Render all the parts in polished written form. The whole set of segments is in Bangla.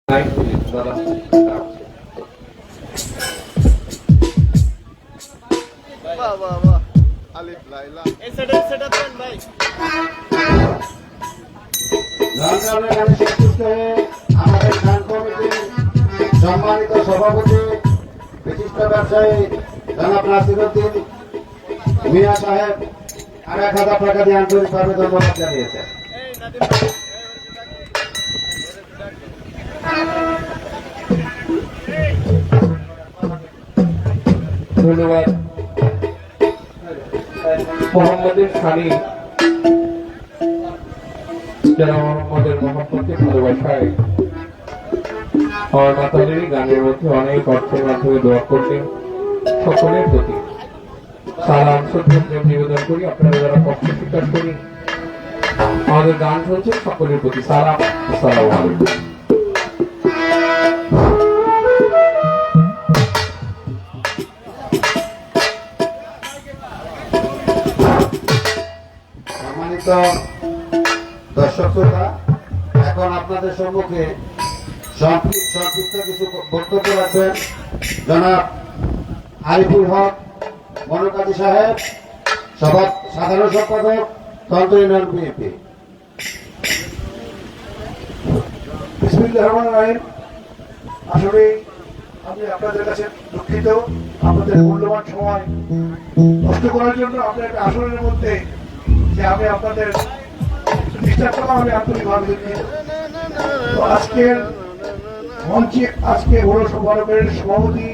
সম্মানিত সভাপতি বিশিষ্ট ব্যবসায়ী জনাব নাসিরউদ্দিন মিয়া সাহেব ১,০০০ টাকা দিয়ে আন্তরিকভাবে ধন্যবাদ জানিয়েছেন। ধন্যবাদ মোহাম্মদের স্বামী যারা মোহাম্মদের মোহাম্মদকে ভালোবাসায় আমার মাতালেরই গানের মধ্যে অনেক অর্থের মাধ্যমে দোয়া করলেন। সকলের প্রতি সালাম শ্রদ্ধা নিবেদন করি। আপনারা যারা কষ্ট স্বীকার করি আমাদের গান শুনছেন সকলের প্রতি সালাম। আসসালামু আলাইকুম। সম্মানিত দর্শক শ্রোতা, এখন আপনাদের সম্মুখে সংক্ষিপ্ত কিছু বক্তব্য রাখবেন জনাব আরিফুল হক মনোকাজী সাহেব, সাধারণ সম্পাদক তন্ত্র ইউনিয়ন বিএনপি। বিসমিল্লাহির রহমানির রহিম। আসলে আমি আপনাদের কাছে দুঃখিত, আপনাদের মূল্যবান সময় নষ্ট করার জন্য আপনাদের আসরের মধ্যে যে আমি আপনাদের ডিস্টার্ব করলাম, আমি আন্তরিকভাবে দুঃখিত। তো আজকের মঞ্চে আজকে বড় সভাপতির সভাপতি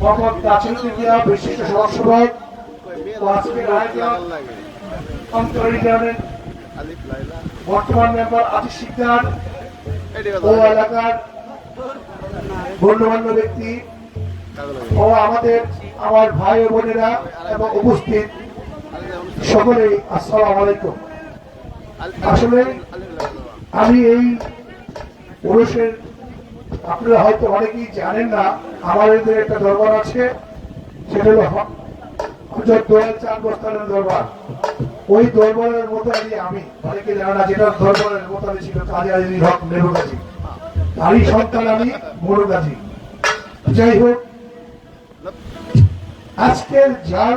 মোহাম্মদ নাসিরউদ্দিন মিয়া বিশিষ্ট সভাপতি ও আজকের আয়োজক অন্তর ইউনিয়নের বর্তমান মেম্বার আজিজ শিকদার ও এলাকার গণ্যমান্য ব্যক্তি ও আমার ভাই ও বোনেরা এবং উপস্থিত সকলেই আসসালামু আলাইকুম। আসলে আমি এই পুরুষের আপনারা হয়তো অনেকেই জানেন না, আমাদের একটা দরবার আছে, সেটা হলো হযরত দয়াল চাঁদ বস্তানের দরবার। ওই দরবারের মোতালি আমি, অনেকে জানে না, যেটা দরবারের মোতালি ছিল কাজী আজিজুল হক মেরুগাজী, তারই সন্তান আমি মরুগাজী। যাই হোক, আজকের যার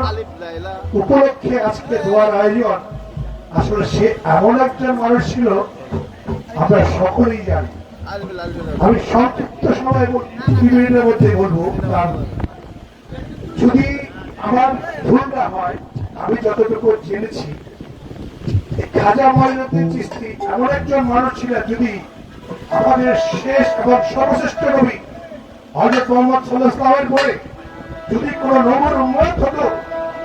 উপলক্ষে আজকে দোয়ার আয়োজন, আসলে সে এমন একজন মানুষ ছিল আমরা সকলেই জানি। আমি সংক্ষিপ্ত সময় 2 মিনিটের মধ্যে বলবো, যদি আমার ভুল না হয়, আমি যতটুকু জেনেছি খাজা মঈনুদ্দিন চিশতি এমন একজন মানুষ ছিলেন, যদি আমাদের শেষ এবং সর্বশ্রেষ্ঠ নবী হযরত মুহাম্মদ সাল্লাল্লাহু আলাইহি ওয়াসাল্লামের পরে যদি কোনো নবীর উম্মত হতো,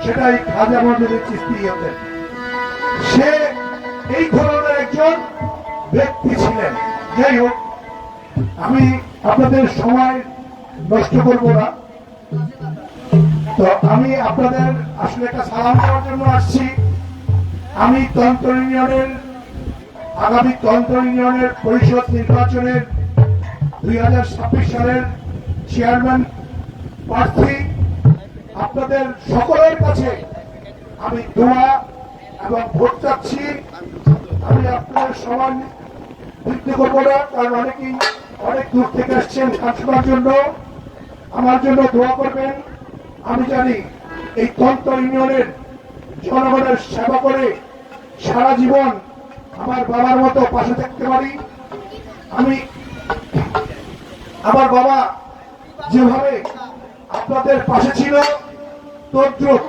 সেটাই খাজা মঈনুদ্দিন চিশতি হতেন। সে এই ধরনের একজন ব্যক্তি ছিলেন। যাই হোক, আমি আপনাদের সময় নষ্ট করব না। তো আমি আপনাদের আসলে একটা সালাম দেওয়ার জন্য আসছি। আমি আগামী তন্ত্র ইউনিয়নের পরিষদ নির্বাচনের 2026 সালের চেয়ারম্যান প্রার্থী। আপনাদের সকলের কাছে আমি দোয়া এবং ভোট চাচ্ছি। আমি আপনাদের সময় বৃদ্ধি করবো না, কারণ অনেক দূর থেকে আসছেন গান শোনার জন্য। আমার জন্য দোয়া করবেন। আমি জানি এই তন্ত্র ইউনিয়নের জনগণের সেবা করে সারা জীবন আমার বাবার মতো পাশে থাকতে পারি। আমার বাবা যেভাবে আপনাদের পাশে ছিল, তদ্রুপ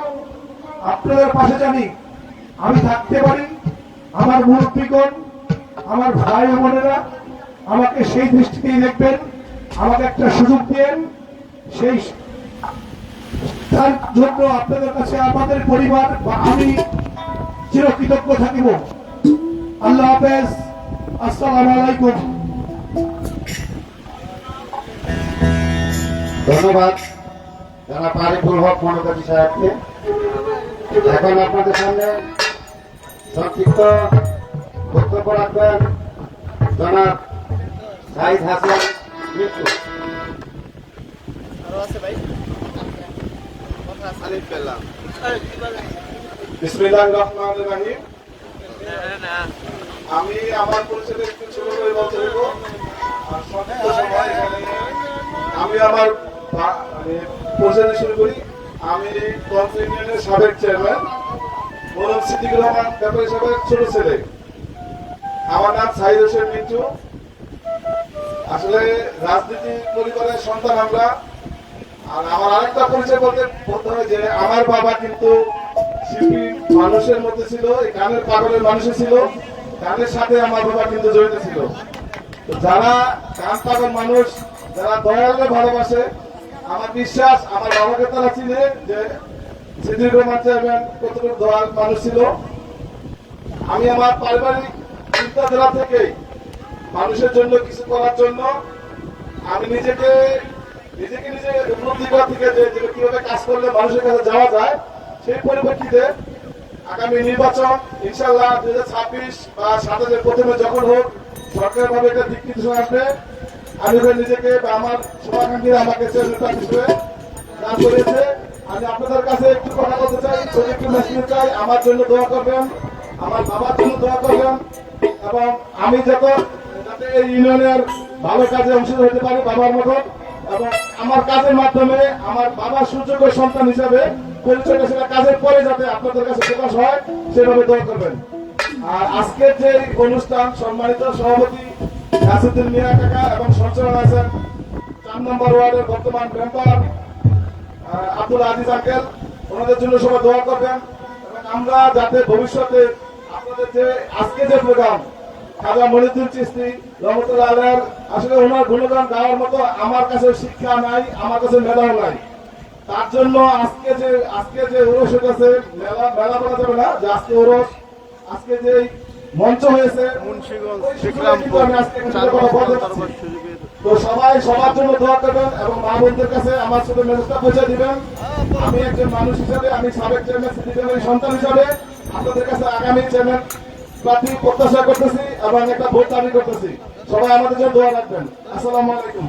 আপনাদের পাশে জানি আমি থাকতে পারি। আমার মুরব্বীগণ, আমার ভাই ও বোনেরা আমাকে সেই দৃষ্টিতেই দেখবেন, আমাকে একটা সুযোগ দেন। তার জন্য আপনাদের কাছে আমাদের পরিবার বা আমি চিরকৃতজ্ঞ থাকিব। আল্লাহ হাফেজ, আসসালামু আলাইকুম। ধন্যবাদ জনাব আরিফুল হক মনোকাজী সাহেবকে। এখন আপনাদের সামনে সংক্ষিপ্ত বক্তব্য রাখবেন জনাব সাইদ হাসান মিত্র। বিসমিল্লাহির রহমানির রহিম। আমি আমার পরিচয় একটু ছোট করে বলতে হইব। আর সংক্ষিপ্ত সময় এখানে আমি আমার মানে পরিচয় শুরু করি। আমি গঞ্জ ইউনিয়নের সাবেক চেয়ারম্যান মোহাম্মদ সিদ্দিকুর রহমান ব্যাপারী সাহেবের ছোট ছেলে। আমার নাম সাহিদ হোসেন মিন্টু। আসলে রাজনীতি পরিবারের সন্তান আমরা। আর আমার আরেকটা পরিচয় বলতে হয় যে আমার বাবা কিন্তু শিল্পী মানুষের মধ্যে ছিল, এই গানের পাগলের মানুষে ছিল, গানের সাথে আমার বাবা কিন্তু জড়িত ছিল। তো যারা গান পাগল মানুষ, যারা দয়ালে ভালোবাসে, আমার বিশ্বাস আমার বাবাকে তারা চিনে যে সিদ্দিকুর রহমান চেয়ারম্যান কতটুকু দয়াল মানুষ ছিল। আমি আমার পারিবারিক চিন্তাধারা থেকে মানুষের জন্য কিছু করার জন্য আমি নিজেকে উপলব্ধি করা থেকে যে কিভাবে কাজ করলে মানুষের কাছে যাওয়া যায়, সেই পরিপ্রেক্ষিতে আগামী নির্বাচন ইনশাল্লাহ 2026 বা 27 প্রথমে যখন হোক সরকার ভাবে একটা দিক নির্দেশনা আসবে, আমি নিজেকে বা আমার শুভাকাঙ্ক্ষীরা আমাকে চেয়ারম্যান হিসেবে দান করেছে। আমি আপনাদের কাছে একটু কথা বলতে চাই, ছোট একটু মেসেজ চাই, আমার জন্য দোয়া করবেন, আমার বাবার জন্য দোয়া করবেন, এবং আমি যাতে এই ইউনিয়নের ভালো কাজে অংশীদার হতে পারি বাবার মতন, এবং আমার কাজের মাধ্যমে আমার বাবার সুযোগ্য সন্তান হিসাবে পরিচয়টা সেটা কাজের পরে যাতে আপনাদের কাছে প্রকাশ হয় সেভাবে দোয়া করবেন। আর আজকের যে অনুষ্ঠান সম্মানিত সভাপতি নাসিরুদ্দিন মিয়া কাকা এবং সঞ্চালন আছেন 4 নম্বর ওয়ার্ডের বর্তমান মেম্বার আব্দুল আজিজ আঙ্কেল, ওনাদের জন্য সবাই দোয়া করবেন। এবং আমরা যাতে ভবিষ্যতে আপনাদের যে আজকে যে প্রোগ্রাম খাজা মনিউদ্দিন চিশতি রহমতুল্লাহ আলাইহির, আসলে ওনার গুণগান গাওয়ার মতো আমার কাছে শিক্ষা নাই, আমার কাছে মেধাও নাই। তার জন্য আজকে যে ওরস হয়েছে, মেলা বলা যাবে না যে আজকে ওরস, আজকে যে মঞ্চ হয়েছে তো সবাই সবার জন্য দোয়া করবেন এবং মা বোনদের কাছে আমার সাথে মেসেজটা পৌঁছে দিবেন। আমি একজন মানুষ হিসাবে, আমি সাবেক চেয়ারম্যান সিদ্দিকুরের সন্তান হিসাবে আপনাদের কাছে আগামী চেয়ারম্যান প্রার্থী প্রত্যাশা করতেছি এবং একটা ভোট দাবি করতেছি। সবাই আমাদের জন্য দোয়া রাখবেন। আসসালামু আলাইকুম।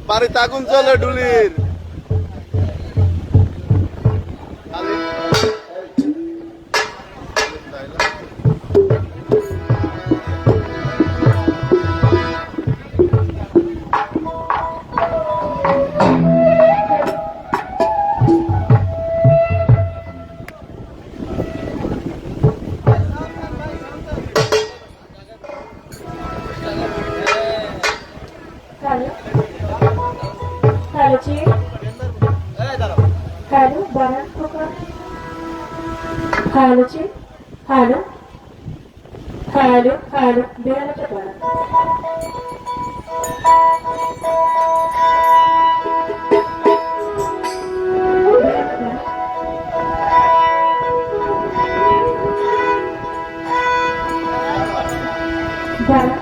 বাড়িতে আগুন চলে ডুলির। Hello, Chief. Hello, Baran Program. Hello, Chief. Hello. Beranata Baran. Baran.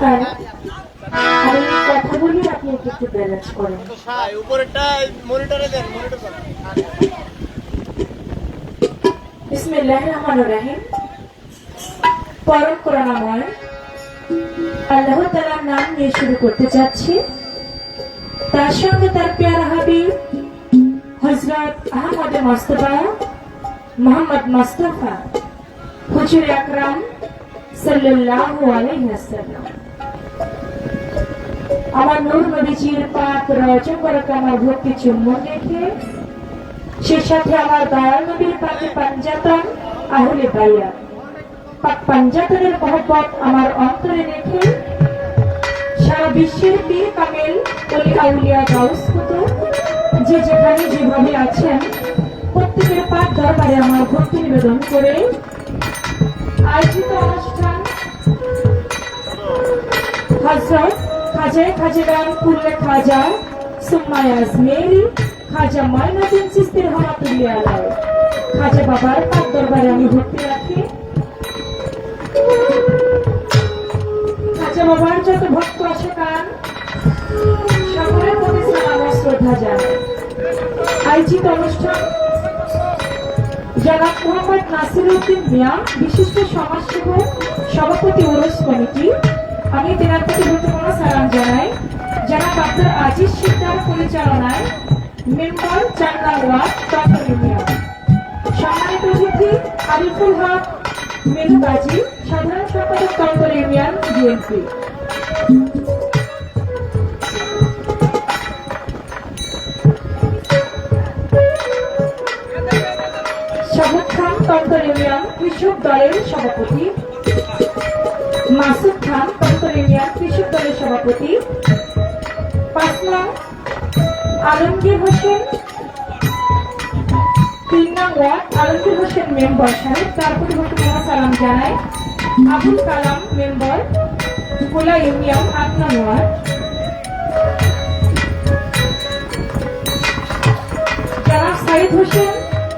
হ্যাঁ আমি কথা বলি, আপনি একটু ব্যালেন্স করেন। বিসমিল্লাহির রহমানির রহিম। পরম করুণাময় আল্লাহ তাআলার নাম নিয়ে শুরু করতে যাচ্ছি। তার সঙ্গে তার প্যারা হাবিব হযরত আহমদ মুস্তাফা মোহাম্মদ মুস্তাফা হুজুর আকরাম সাল্লাল্লাহু আলাইহি ওয়াসাল্লাম আমার নূর নবীজির পাক রওজা মুবারকে আমার ভক্তি চুম্বন রেখে, সে সাথে আমার দয়াল নবীর পাকে পাঞ্জাতন আহলে বায়াত পাক পাঞ্জাতনের মহব্বত আমার অন্তরে রেখে, সারা বিশ্বের পীর কামেল ওলি আউলিয়া গাউস কুতুব যে যেখানে যেভাবে আছেন প্রত্যেকের পাক দরবারে আমার ভক্তি নিবেদন করে আয়োজিত অনুষ্ঠান হযরত খাজা কুল্লে খাজা সুম্মায় আজমেরি খাজা মাইনুদ্দিন চিশতি রহমাতুল্লাহ আলাইহি খাজা বাবার পাক দরবারে আমি ভক্তি রাখি। খাজা বাবার যত ভক্ত আছে কান সকলের প্রতি সালাম ও শ্রদ্ধা জানাই। আয়োজিত অনুষ্ঠান জনাব মোহাম্মদ নাসিরউদ্দিন মিয়া বিশিষ্ট সমাজসেবক সভাপতি ওরস কমিটি, আমি তেনার প্রতি গুরুত্বপূর্ণ সালাম জানাই। জনাব আব্দুল আজিজ শিকদার পরিচালনায় মেম্বার ৪ নং ওয়ার্ড তন্তর ইউনিয়ন, সম্মানিত অতিথি আরিফুল হক মেনু গাজী সাধারণ সম্পাদক তন্তর ইউনিয়ন বিএনপি। শহীদ খান তন্তর ইউনিয়ন কৃষক দলের সভাপতি, মাসুদ খান তন্তর ইউনিয়ন কৃষক দলের সভাপতি, ৫ নং আলমগীর হোসেন ৩ নং ওয়ার্ড আলমগীর হোসেন মেম্বার সাহেব, তার প্রতি গুরুত্বপূর্ণ সালাম জানাই। আবুল কালাম মেম্বার কোলা ইউনিয়ন ৮ নং ওয়ার্ড, জনাব সাইদ হোসেন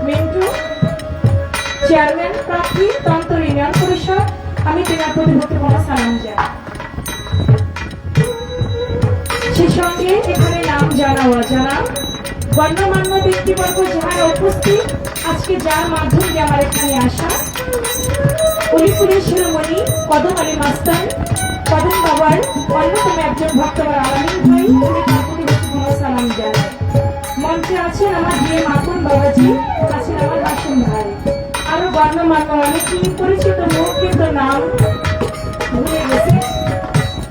মিন্টু চেয়ারম্যান প্রার্থী তন্তর ইউনিয়ন পরিষদ, আমি তেনার প্রতি গুরুত্বপূর্ণ সালাম জানাই। সে সঙ্গে এখানে নাম জানা অজানা গণ্যমান্য ব্যক্তিবর্গ যারা উপস্থিত, আজকে যার মাধ্যমে আমার এখানে আসা, অলিপুরের শিরোমণি কদম আলী মাস্তান কদম বাবার অন্যতম একজন ভক্তবার আলামিন ভাই, উনি তার প্রতি গুরুত্বপূর্ণ সালাম জানাই। মঞ্চে আছেন আমার বিয়ে মাখন বাবাজি, আছেন আমার হাসিম ভাই, আরো গণ্যমান্য অনেকেই পরিচিত মুখ কিন্তু নাম ভুলে গেছে।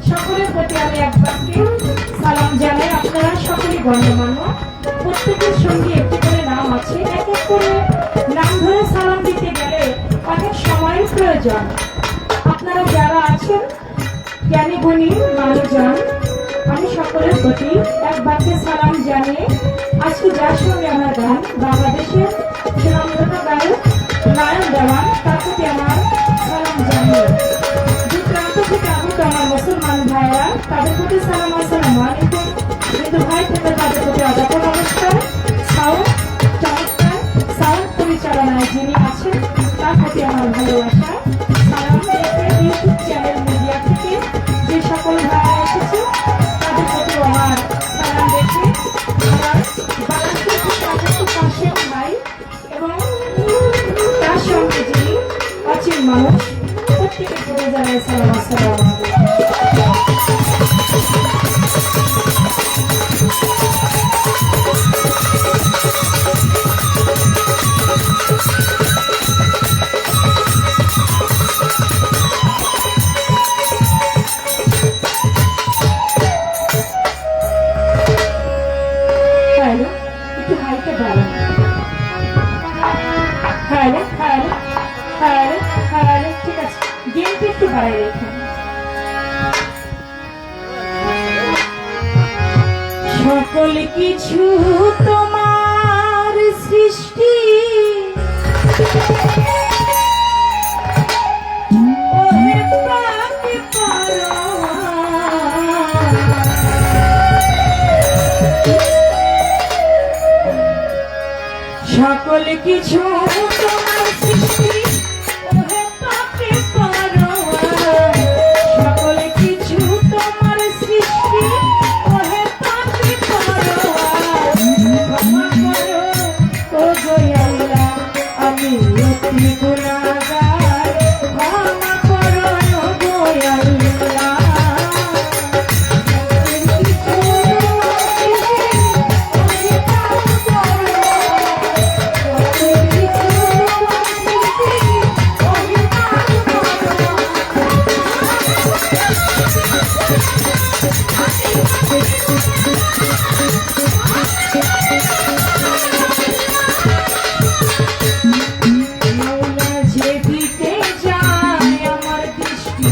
সকলের প্রতি আমি একবারকে সালাম জানাই। আপনারা সকলেই গণ্যমান্য, প্রত্যেকের সঙ্গে একটি করে নাম আছে, এক এক করে নাম ধরে সালাম দিতে গেলে অনেক সময়ের প্রয়োজন। আপনারা যারা আছেন জ্ঞানী গুণী মানুষজন, আমি সকলের প্রতি একবারকে সালাম জানিয়ে আজকে যার সঙ্গে আমার গান বাংলাদেশের সুনামধন্য গায়ক নায়ক দেওয়ান, তার প্রতি আমার সালাম জানিয়ে দূর প্রান্ত থেকে আগত আমার মুসলমান ভাইরা, তাদের প্রতি সালাম আসসালামু আলাইকুম। হিন্দু ভাই থেকে তাদের প্রতি আদাব নমস্কার। সাউন্ড চমৎকার সাউন্ড পরিচালনায় যিনি আছেন তার প্রতি আমার ভালোবাসা সালাম রেখে ইউটিউব চ্যানেল মিডিয়া থেকে যে সকল ভাইরা এসেছে তাদের প্রতি আমার সালাম রেখে আমার বাংলাদেশের সমস্ত কাশেম ভাই এবং তার সঙ্গে যিনি অচিন মানুষ, প্রত্যেকের প্রতি জানাই সালাম আসসালামু আলাইকুম। বাড়াই রেখেন। সকল কিছু তোমার সৃষ্টি, ওহে পাপি পরোয়া। সকল কিছু তোমার সৃষ্টি, ওহে পাপি পরোয়া। সকল কিছু তোমার সৃষ্টি, ওহে পাপি পরোয়া। ক্ষমা করো ও দয়ালা, আমি অতি গুনাহগার। ক্ষমা করো ও দয়ালা। যেদিকে যায় আমার দৃষ্টি,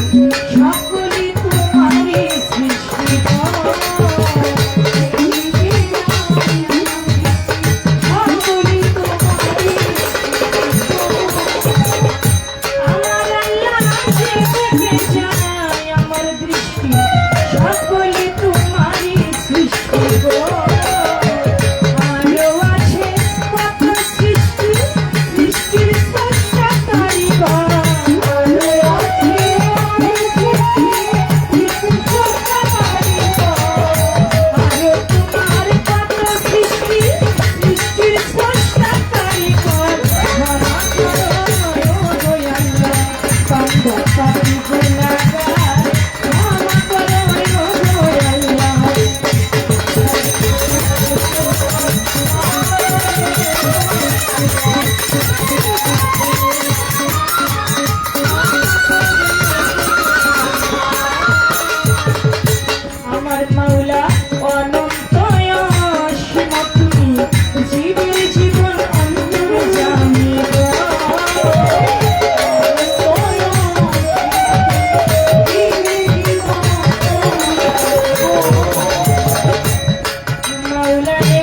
সকলই তোমারই সৃষ্টি। সকলই তোমারই আমার আল্লাহ, যেদিকে যায় আমার দৃষ্টি, সকলই তোমারই সৃষ্টি গো। আরো আছে কত সৃষ্টি, সৃষ্টির স্রষ্টা কারিগর। আরো আছে অনেক সৃষ্টি, সৃষ্টির স্রষ্টা কারিগর। আরো তোমার কত সৃষ্টি, সৃষ্টির স্রষ্টা কারিগর। ক্ষমা করো ও দয়ালা, বান্দা পাপী গুনাহগার। ক্ষমা করো ও দয়ালা। আমার মাওলা অনন্ত অসীম, তুমি জীবের জীবন অন্তর্যামী গো। মাওলা রে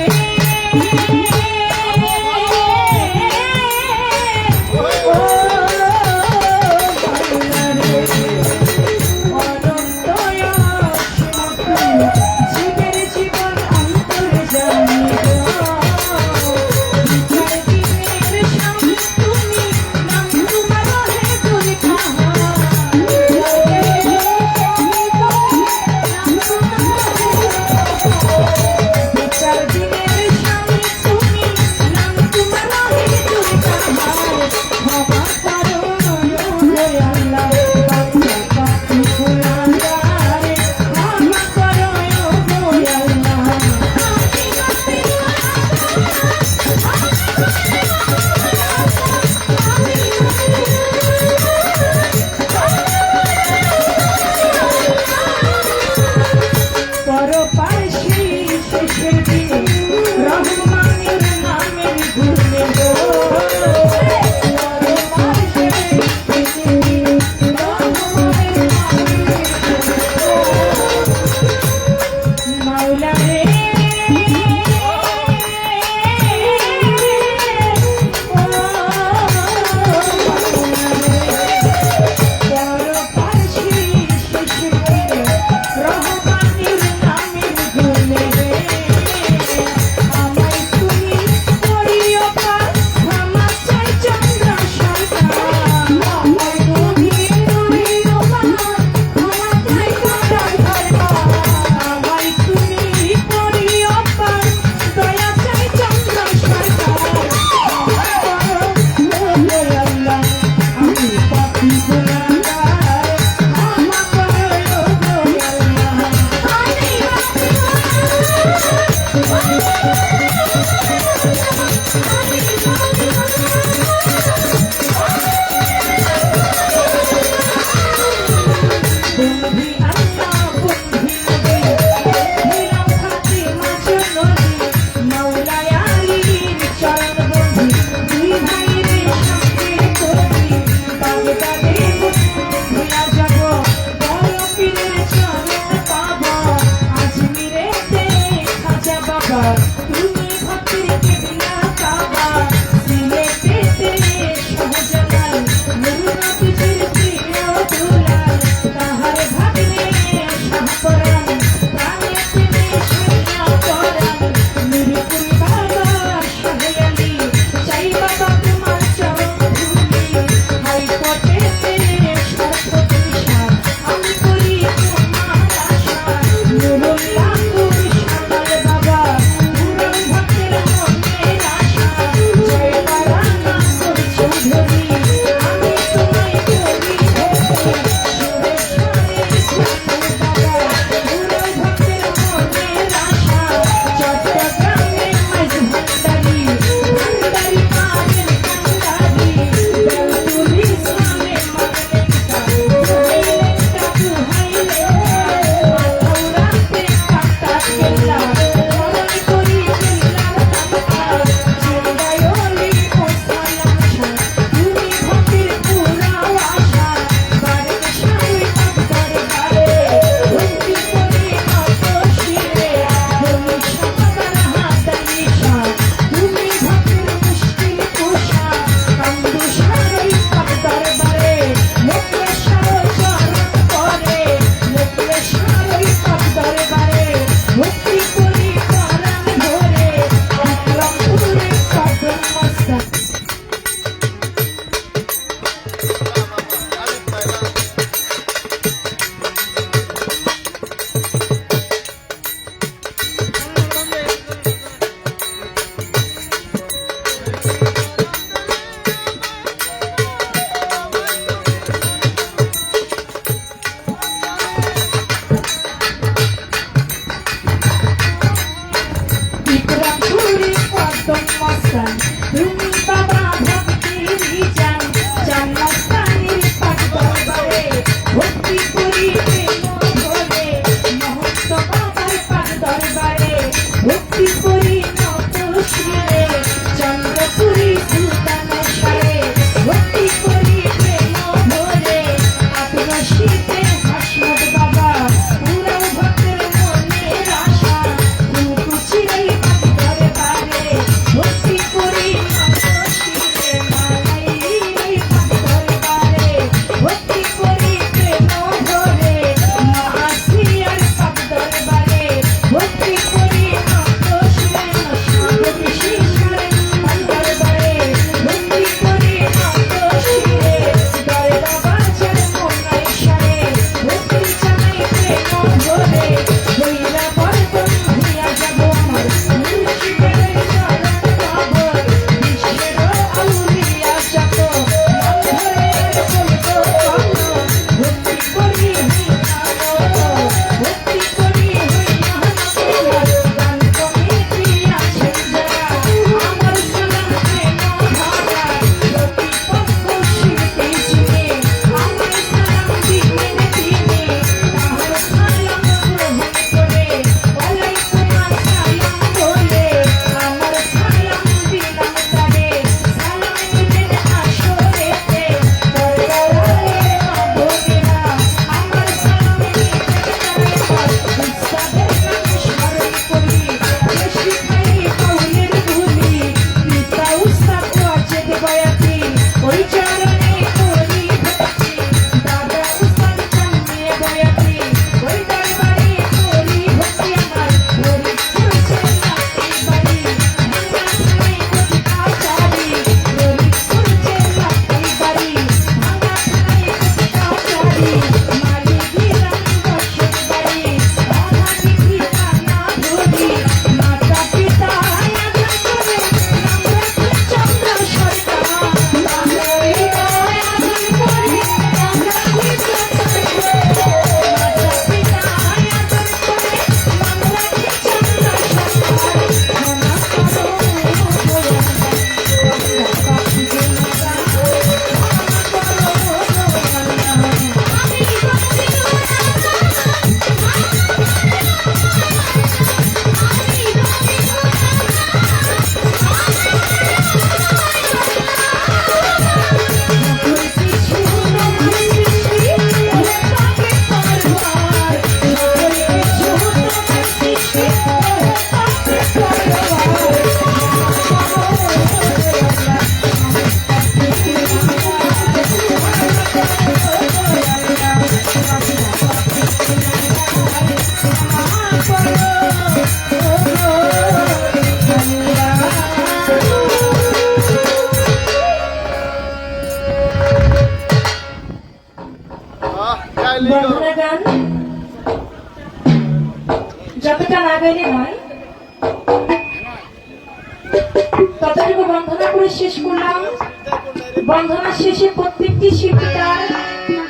বন্ধনা শেষে প্রত্যেকটি শিল্পী তার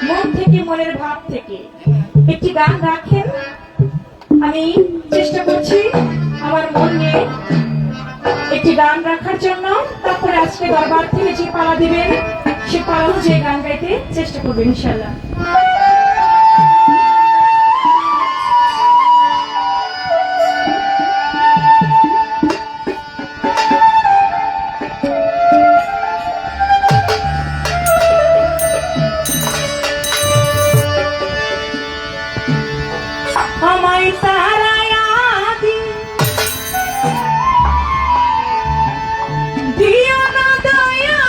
মন থেকে, মনের ভাব থেকে একটি গান রাখেন। আমি চেষ্টা করছি আমার মন নিয়ে একটি গান রাখার জন্য। তারপরে আজকে দরবার থেকে যে পালা দিবেন সে পালা অনুযায়ী গান গাইতে চেষ্টা করবেন ইনশাল্লাহ। আমায় তারায়া দিও না দয়া,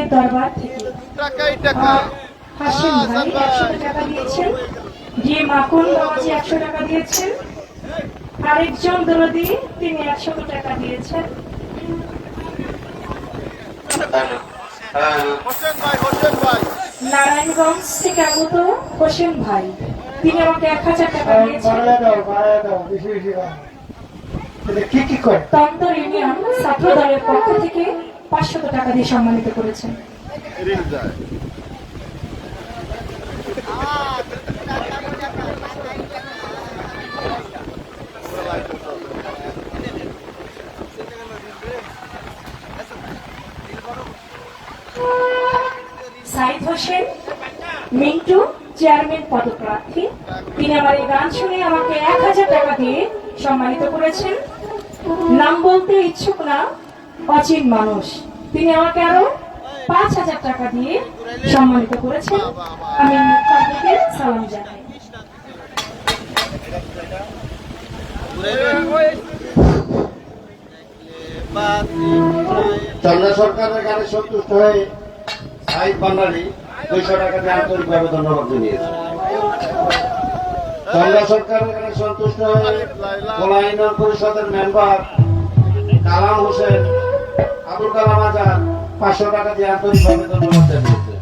মায়ের দরবার থেকে হাসিম ভাই 100 টাকা দিয়েছেন, যে মাখন বাবাজি 100 টাকা দিয়েছেন, আরেকজন দরদি তিনি 100 টাকা দিয়েছেন। নারায়ণগঞ্জ থেকে আগত হোসেন ভাই তিনি আমাকে 1000 টাকা দিয়েছেন। বাড়ায় দাও, বেশি বেশি দাও। তাহলে কি করে? তন্ত্র ইউনিয়ন ছাত্র দলের পক্ষ থেকে 500 টাকা দিয়ে সম্মানিত করেছেন। সাইদ হোসেন মিন্টু চেয়ারম্যান পদপ্রার্থী, তিনি আমার এই গান শুনে আমাকে 1000 টাকা দিয়ে সম্মানিত করেছেন। নাম বলতে ইচ্ছুক না, অচিন মানুষ, তিনি আমাকে আরো 5000 টাকা দিয়ে সম্মানিত করেছেন। আমি তাদেরকে সালাম জানাই। চন্দ্র সরকারের গানে সন্তুষ্ট হয়ে সাহিদ ভান্ডারী 200 টাকা দিয়ে আন্তরিকভাবে ধন্যবাদ জানিয়েছে। চন্দ্র সরকারের গানে সন্তুষ্ট হয়ে কোলা ইউনিয়ন পরিষদের মেম্বার কালাম হোসেন আবুল কালাম আজাদ 500 টাকা দিয়ে আন্তরিকভাবে ধন্যবাদ জানিয়েছে।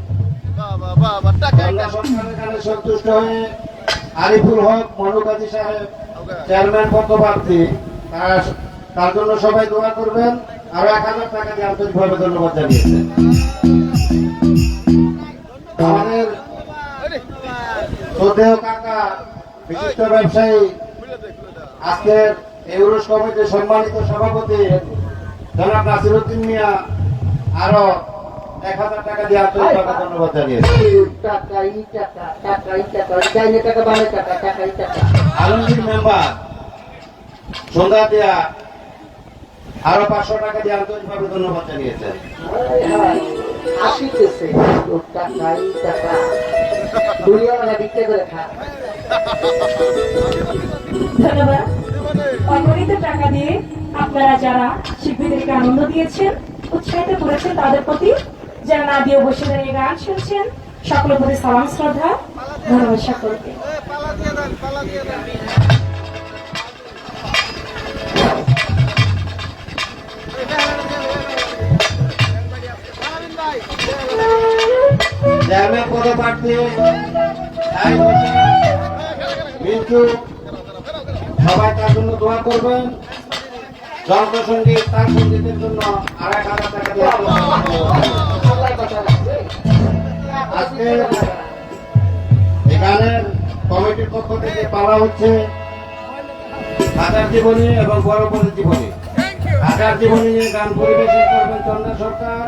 চন্দ্র সরকারের গানে সন্তুষ্ট হয়ে আরিফুল হক মনুকাজী সাহেব চেয়ারম্যান পদপ্রার্থী, তার জন্য সবাই দোয়া করবেন। আরো 1000 টাকা দিয়ে আন্তরিকভাবে ধন্যবাদ জানিয়েছে। আমাদের শ্রদ্ধেয় কাকা বিশিষ্ট ব্যবসায়ী আজকের ইউরোস কমিটির সম্মানিত সভাপতি জনাব নাসিরউদ্দিন মিয়া আরো 1000 টাকা দিয়ে আন্তরিকভাবে ধন্যবাদ জানিয়েছে। আলমগীর মেম্বার সন্ধ্যা দিয়া আরো 500 টাকা দিয়ে আন্তরিকভাবে ধন্যবাদ জানিয়েছে। আসিতেছে টাকাই টাকা দুনিয়া দিতে করে খা। ধন্যবাদ। অগণিত টাকা দিয়ে আপনারা যারা শিল্পীদেরকে আনন্দ দিয়েছেন, উৎসাহিত করেছেন, তাদের প্রতি যারা না দিয়ে বসে দাঁড়িয়ে গান শুনছেন, সকলের প্রতি সালাম শ্রদ্ধা, ধন্যবাদ সকলকে। চেয়ারম্যান পদপ্রার্থী সাইদ হোসেন মিন্টু, সবাই তার জন্য দোয়া করবেন। যন্ত্রসঙ্গীত তার সঙ্গীতের জন্য 1000 টাকা দিয়ে আজকে এখানের কমিটির পক্ষ থেকে পাওয়া হচ্ছে হাজার জীবনী এবং বড়পদের জীবনী। হাজার জীবনী নিয়ে গান পরিবেশন করবেন চন্দ্র সরকার,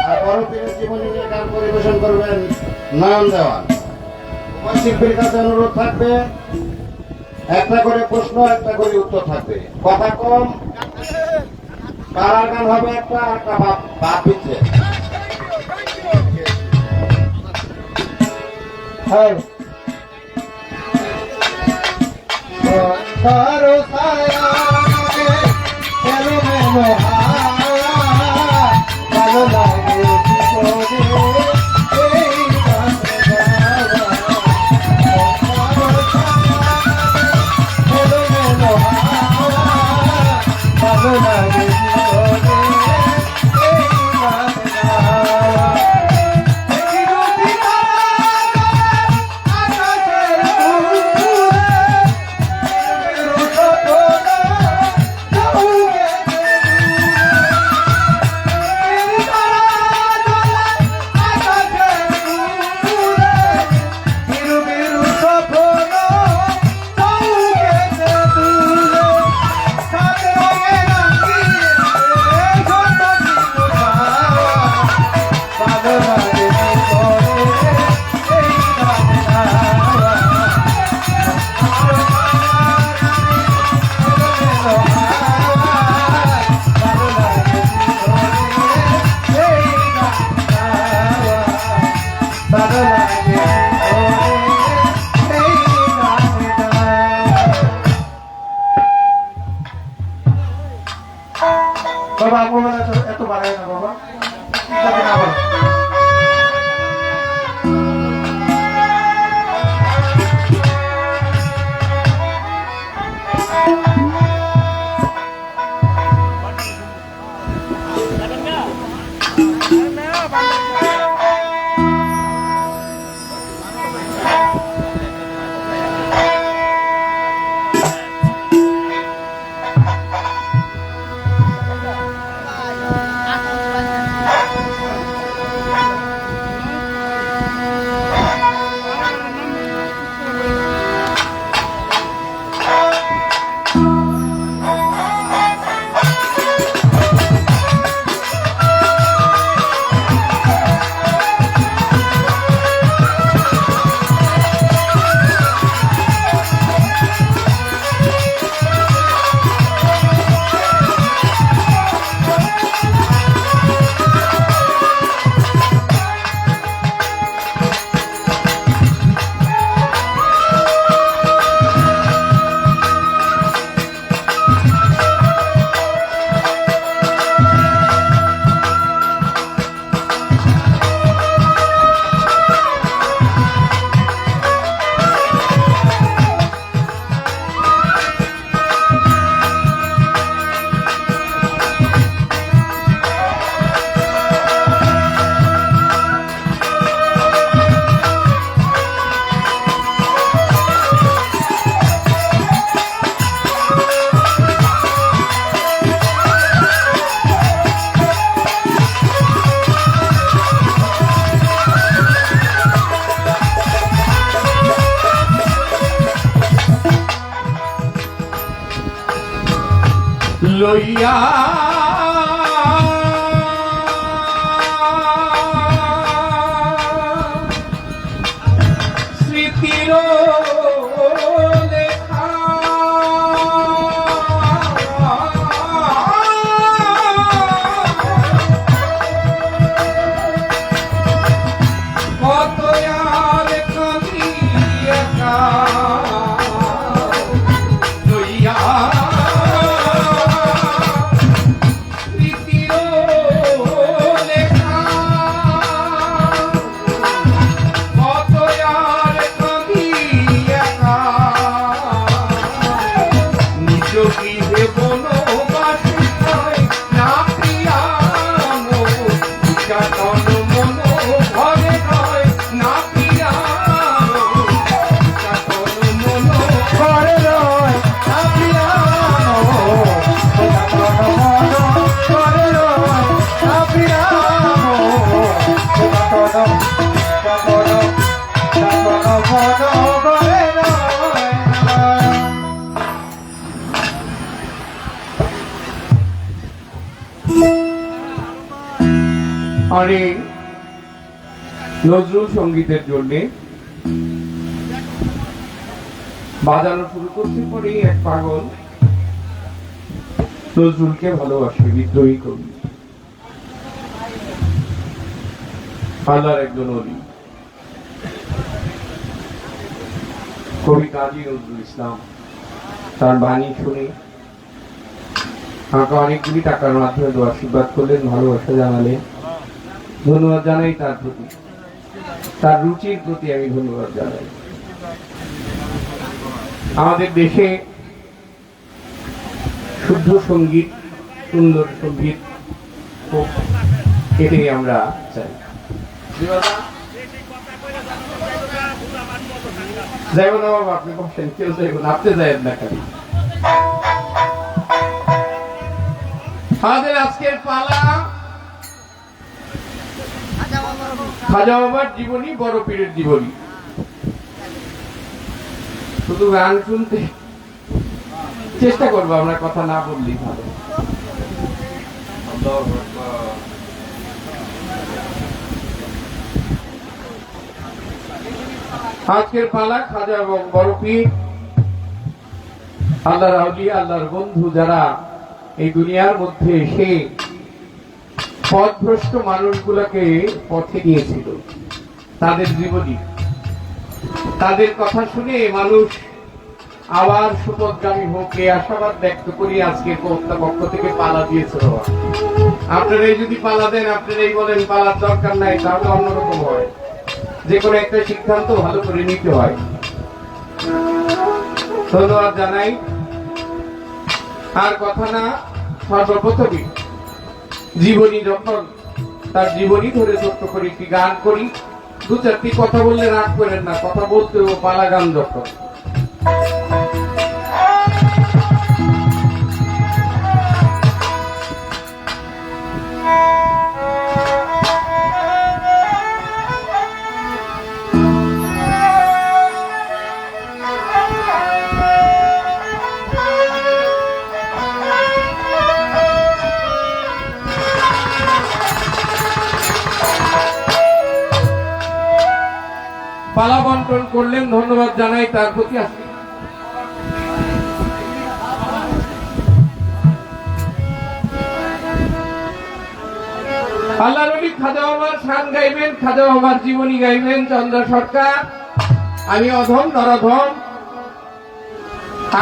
আর বড়পদের জীবনী নিয়ে গান পরিবেশন করবেন নয়ন দেওয়ান। উভয় শিল্পীর কাছে অনুরোধ থাকবে, একটা করে প্রশ্ন, একটা করে উত্তর থাকবে, কথা কম। কারার গান হবে একটা ভাব দিচ্ছে। হ্যাঁ ভালো লাগে বাবা, এত বাড়ায় না বাবা। লইয়া স্মৃতির লেখা কত আর কাঁদি একা লইয়া স্মৃতির লেখা কত আর কাঁদি একা নিজ গৃহে বনবাসী হয় না প্রিয়া মোর নিকাতন মন ঘরে হয় না প্রিয়া মোর নিকাতন মন ঘরে রয় না প্রিয়া মোর নিকাতন মন ঘরে রয় না প্রিয়া মোর নিকাতন মন ঘরে রয় না। আর এই নজরুল সঙ্গীতের জন্য বাজানো শুরু করতে পরেই এক পাগল নজরুলকে ভালোবাসে, বিদ্রোহী কবি, আল্লাহর একজন অলি, কবি কাজী নজরুল ইসলাম। তার বাণী শুনে আমাকে অনেকগুলি টাকার মাধ্যমে আশীর্বাদ করলেন, ভালোবাসা জানালেন। ধন্যবাদ জানাই তার প্রতি, তার রুচির প্রতি আমি ধন্যবাদ জানাই। আমাদের দেশে শুদ্ধ সঙ্গীত, সুন্দর সঙ্গীত হোক, এটাই আমরা চাই। যাইব না বাবা, আপনি বসেন, কেউ যাইব না, আপনি যাইব না খালি। আমাদের আজকের পালা খাজা বাবার জীবনী, বড় পীরের জীবনী। শুধু গান শুনতে চেষ্টা করবো, আমরা কথা না বললেই ভালো। আজকের পালা খাজা এবং বড় পীর, আল্লাহর আউলিয়া, আল্লাহর বন্ধু, যারা এই দুনিয়ার মধ্যে এসে পথভ্রষ্ট মানুষগুলোকে পথে নিয়েছিল, তাদের জীবনী, তাদের কথা শুনে মানুষ আবার সুপথগামী হোক, এই আশাবাদ ব্যক্ত করি আজকে পক্ষ থেকে পালা দিয়েছিল। আপনারাই যদি পালা দেন, আপনারাই বলেন পালার দরকার নাই, তাহলে অন্যরকম হয়। যে কোনো একটা সিদ্ধান্ত ভালো করে নিতে হয়। ধন্যবাদ জানাই। আর কথা না, সর্বপ্রথমে জীবনী, যখন তার জীবনী ধরে ছোট্ট করে একটি গান করি, দু চারটি কথা বললে রাগ করেন না, কথা বলতে ও পালা গান যখন। পালা বন্টন করলেন, ধন্যবাদ জানাই তার প্রতি। আল্লাহর ওলি খাজা বাবার শান গাইবেন, খাজা বাবার জীবনী গাইবেন চন্দ্রা সরকার। আমি অধম নরধম,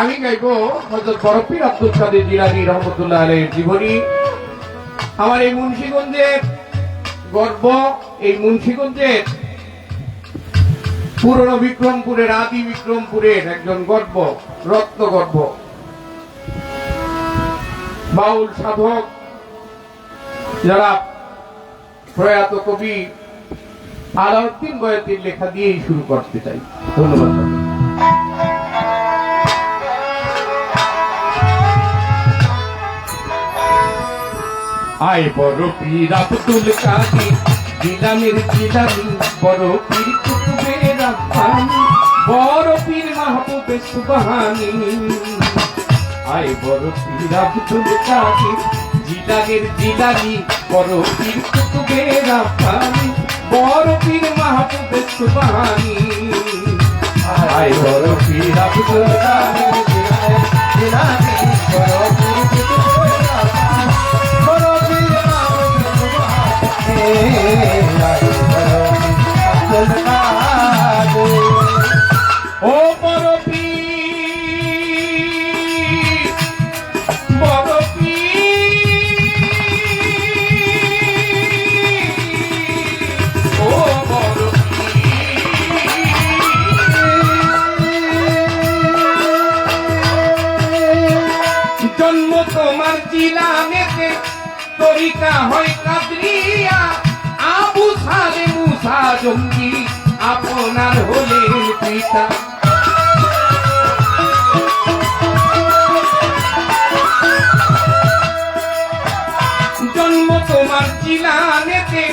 আমি গাইব হযরত বড় পীর আব্দুল কাদের জিলানী রহমতুল্লাহ আলাইহির জীবনী। আমার এই মুন্সিগঞ্জের গর্ব, এই মুন্সিগঞ্জের পুরনো বিক্রমপুরের, আদি বিক্রমপুরের একজন গর্ব, রত্ন গর্ব, বাউল সাধক, যারা প্রয়াত কবি আলাউদ্দিন বয়াতির লেখা দিয়েই শুরু করতে চাই। ধন্যবাদ। আয় বড় পীর আব্দুল কাদের জিলানীর জিলানী, বড় পীর কুতুবে রাব্বানী, বড় পীর মাহবুবে সুবহানী। আয় বড় পীর আব্দুল কাদির জিলানের জিলানি বড় পীর কুতুবে রাব্বানি বড় পীর মাহবুব সুবহানি আয় বড় পীর আব্দুল কাদির জিলানের জিলানি বড় পীর কুতুবে রাব্বানি বড় পীর মাহবুব সুবহানি আয় বড় পীর আব্দুল কাদির ও বড় পীর বড় পীর ও বড় পীর জন্ম তোমার জিলানেতে তরিকা হয় কাদরিয়া আবু সালে মুসা জঙ্গি আপনার হলেন পিতা জন্ম তোমার জিলানেতে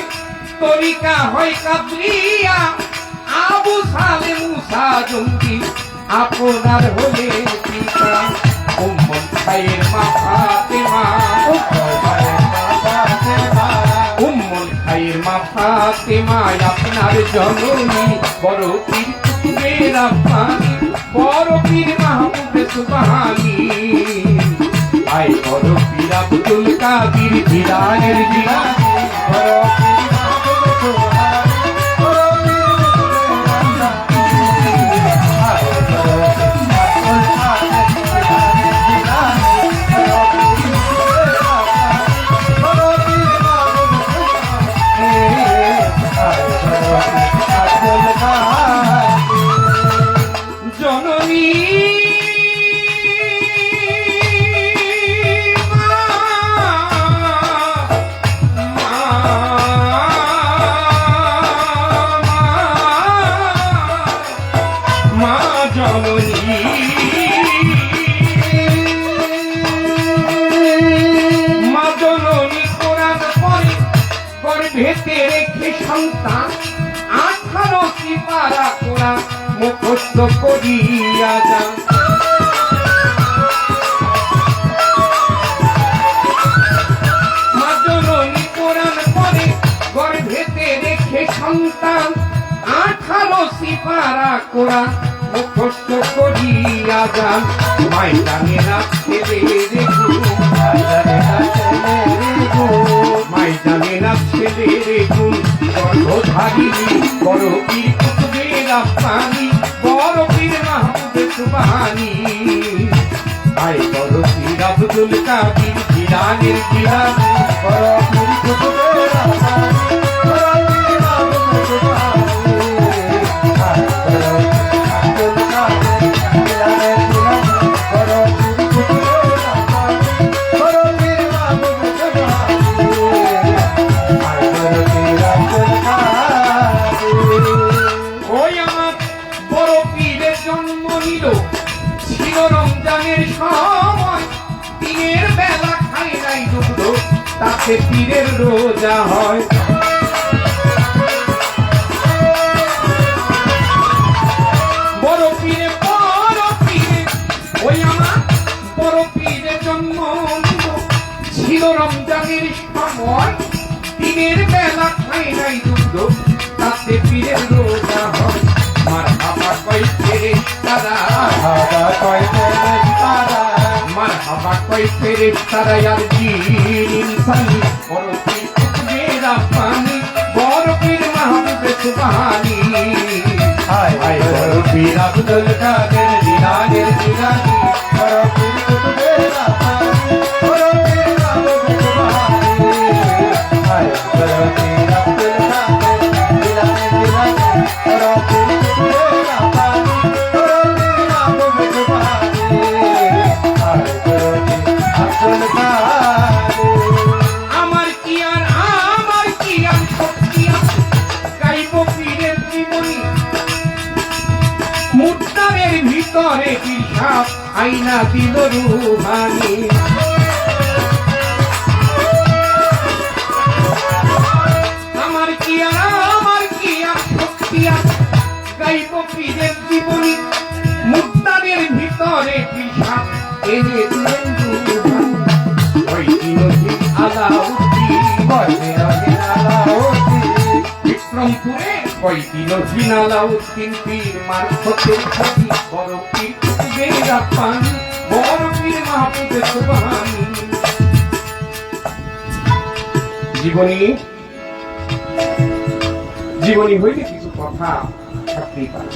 তরিকা হয় কাদরিয়া আবু সালে মুসা জঙ্গি আপনার হলেন পিতা উম্মুল খায়ের মা ফাতেমা উম্মুল খায়ের মা ফাতেমা আপনার জননী বড় পীর কুতুবে রাব্বানি বড় পীর মাহবুব সুবহানি আয় বড় পীর আব্দুল কাদির জিলানের জিলানি বড় পীর মাহবুব সুবহানি বড় পীর আয় বড় পীর আব্দুল কাদির জিলানের জিলানি বড় পীর বড় পীর মাহবুব সুবহানি আয় বড় পীর আব্দুল কাদির জননী ভেতে রেখে সন্তান 18টি পারা কোরআন মুখস্থ করিয়া যান মা জননী কোরআন পড়ে গর্ভেতে রেখে সন্তান 18টি পারা কোরআন মুখস্থ করিয়া যান মাই জানে না ছেলে রে মাই জানে না ছেলে রে গুণ গর্ভধারিণী বড় পীর কুতুবে রাব্বানি বড় পীর মাহবুব সুবহানি আয় বড় পীর আব্দুল কাদির জিলানের জিলানি বড় পীর কুতুবে রাব্বানি বড় পীর মাহবুব সুবহানি আয় বড় পীর আব্দুল কাদির জিলানের জিলানি বড় পীর কুতুবে রাব্বানি বড় পীর মাহবুব সুবহানি আয় বড় পীর আব্দুল কাদির ওই আমার বড় পীরের জন্ম নিল ছিল রমজানের সময় দিনের বেলা খাই নাই দুধ তাতে পীরের রোজা হয় বড় পীরে ওই আমার বড় পীরের জন্ম নিল ছিল রমজানের সময় দিনের বেলা খাই নাই দুধ তাতে পীরের রোজা হয় মারহাবা কই ফেরেশতারা মারহাবা কই ফেরেশতারা আর জিন ইনসানি বড় পীর কুতুবে রাব্বানি বড় পীর মাহবুব সুবহানি হায় হায় বড় পীর আব্দুল কাদের জিলানের জিলানি বড় পীর কুতুবে রাব্বানি বড় পীর মাহবুব সুবহানি হায় বড় পীর আব্দুল কাদের জিলানের জিলানি বড় পীর কুতুবে রাব্বানি বড় পীর মাহবুব সুবহানি হায় বড় পীর আব্দুল কাদের আমার কি আর শক্তি গাইব পীরের জীবনী মুদ্রারের ভিতরে হিসাব আইনা দিল রুহানি আমার কি আর শক্তি গাইব পীরের জীবনী মুদ্রারের ভিতরে হিসাব এনে দিলেন দুধান কয়টি নদী আলাউদ্দিন বিক্রমপুরে কয়টি নদী আলাউদ্দিন পীর মারফতের খাতি বড় পীর কুতুবের আপ্যায়ন বড় পীর মাহমুদের সুবহান জীবনী হইলে কিছু কথা থাকতেই পারে।